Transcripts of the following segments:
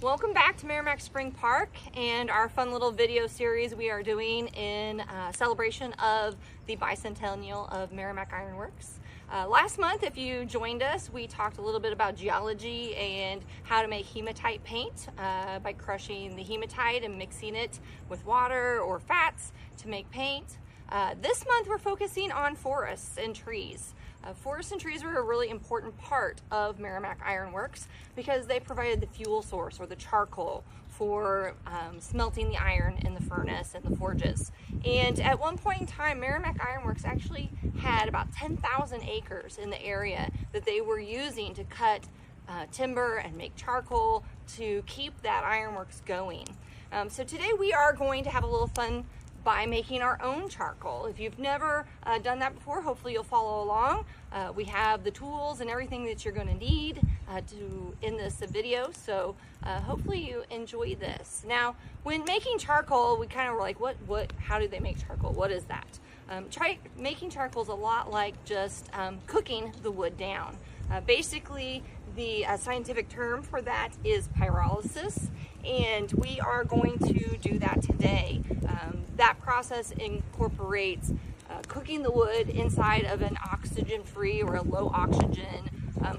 Welcome back to Maramec Spring Park and our fun little video series we are doing in celebration of the bicentennial of Maramec Iron Works. Last month, if you joined us, we talked a little bit about geology and how to make hematite paint by crushing the hematite and mixing it with water or fats to make paint. This month, we're focusing on forests and trees. Forests and trees were a really important part of Maramec Iron Works because they provided the fuel source or the charcoal for smelting the iron in the furnace and the forges. And at one point in time, Maramec Iron Works actually had about 10,000 acres in the area that they were using to cut timber and make charcoal to keep that ironworks going. So today we are going to have a little fun by making our own charcoal. If you've never done that before, hopefully you'll follow along. We have the tools and everything that you're going to need in this video, so hopefully you enjoy this. Now, when making charcoal, we kind of were like, how do they make charcoal? What is that? Making charcoal is a lot like just cooking the wood down. Basically, the scientific term for that is pyrolysis, and we are going to do that today. That process incorporates cooking the wood inside of an oxygen-free or a low oxygen,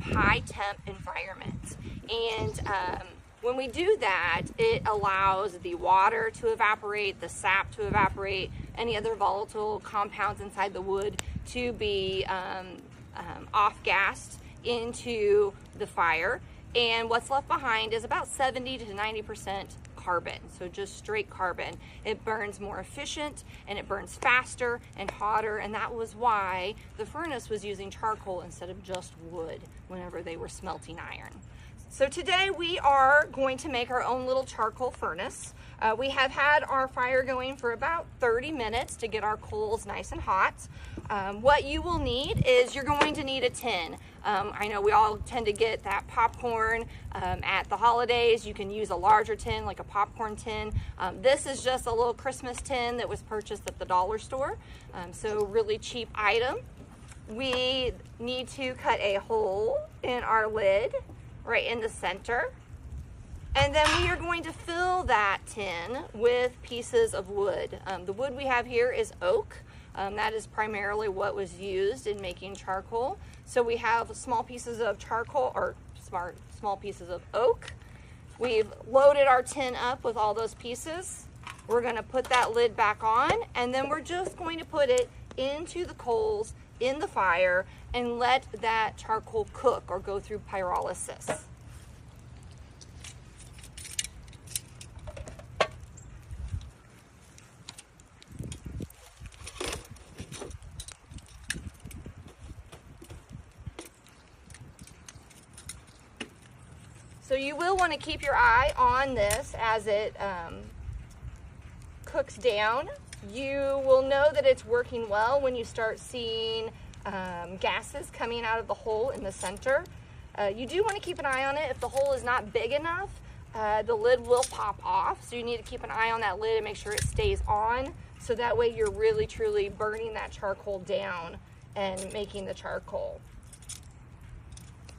high temp environment. And when we do that, it allows the water to evaporate, the sap to evaporate, any other volatile compounds inside the wood to be off-gassed into the fire. And what's left behind is about 70 to 90% carbon, so just straight carbon. It burns more efficient and it burns faster and hotter, and that was why the furnace was using charcoal instead of just wood whenever they were smelting iron. So today we are going to make our own little charcoal furnace. We have had our fire going for about 30 minutes to get our coals nice and hot. What you will need is you're going to need a tin. I know we all tend to get that popcorn at the holidays. You can use a larger tin, like a popcorn tin. This is just a little Christmas tin that was purchased at the dollar store. So really cheap item. We need to cut a hole in our lid right in the center. And then we are going to fill that tin with pieces of wood. The wood we have here is oak. That is primarily what was used in making charcoal. So we have small pieces of charcoal, or small pieces of oak. We've loaded our tin up with all those pieces. We're going to put that lid back on, and then we're just going to put it into the coals in the fire and let that charcoal cook or go through pyrolysis. So you will want to keep your eye on this as it cooks down. You will know that it's working well when you start seeing gases coming out of the hole in the center. You do want to keep an eye on it. If the hole is not big enough, the lid will pop off. So you need to keep an eye on that lid and make sure it stays on. So that way you're really truly burning that charcoal down and making the charcoal.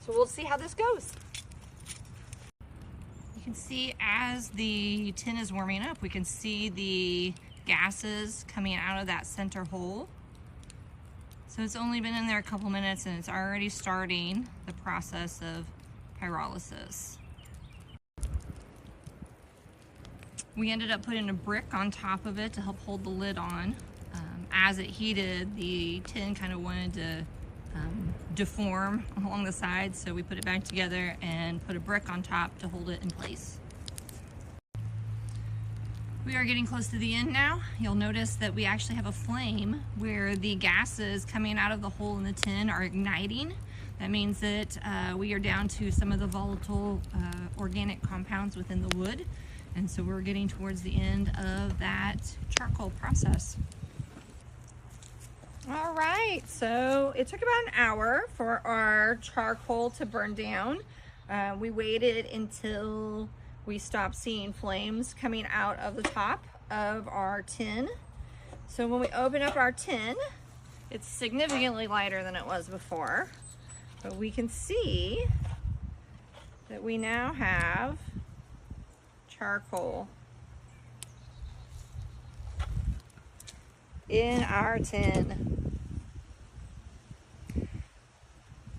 So we'll see how this goes. You can see as the tin is warming up, we can see the gases coming out of that center hole. So it's only been in there a couple minutes and it's already starting the process of pyrolysis. We ended up putting a brick on top of it to help hold the lid on. As it heated, the tin kind of wanted to deform along the sides, so we put it back together and put a brick on top to hold it in place. We are getting close to the end now. You'll notice that we actually have a flame where the gases coming out of the hole in the tin are igniting. That means that we are down to some of the volatile organic compounds within the wood, and so we're getting towards the end of that charcoal process. All right, so it took about an hour for our charcoal to burn down. We waited until we stopped seeing flames coming out of the top of our tin. So when we open up our tin, it's significantly lighter than it was before, but we can see that we now have charcoal in our tin.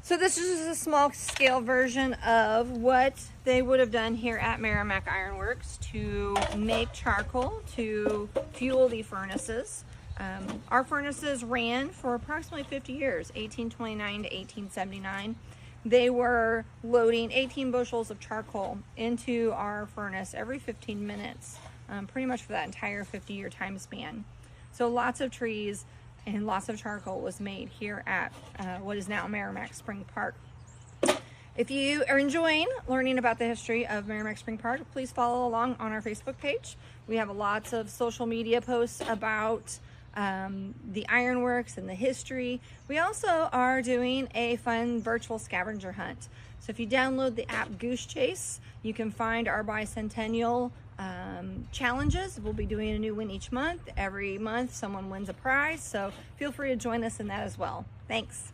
So this is a small scale version of what they would have done here at Maramec Iron Works to make charcoal to fuel the furnaces. Our furnaces ran for approximately 50 years, 1829 to 1879. They were loading 18 bushels of charcoal into our furnace every 15 minutes, pretty much for that entire 50-year time span. So lots of trees and lots of charcoal was made here at what is now Maramec Spring Park. If you are enjoying learning about the history of Maramec Spring Park, please follow along on our Facebook page. We have lots of social media posts about the ironworks and the history. We also are doing a fun virtual scavenger hunt. So if you download the app Goose Chase, you can find our bicentennial challenges. We'll be doing a new one each month. Every month someone wins a prize, so feel free to join us in that as well. Thanks.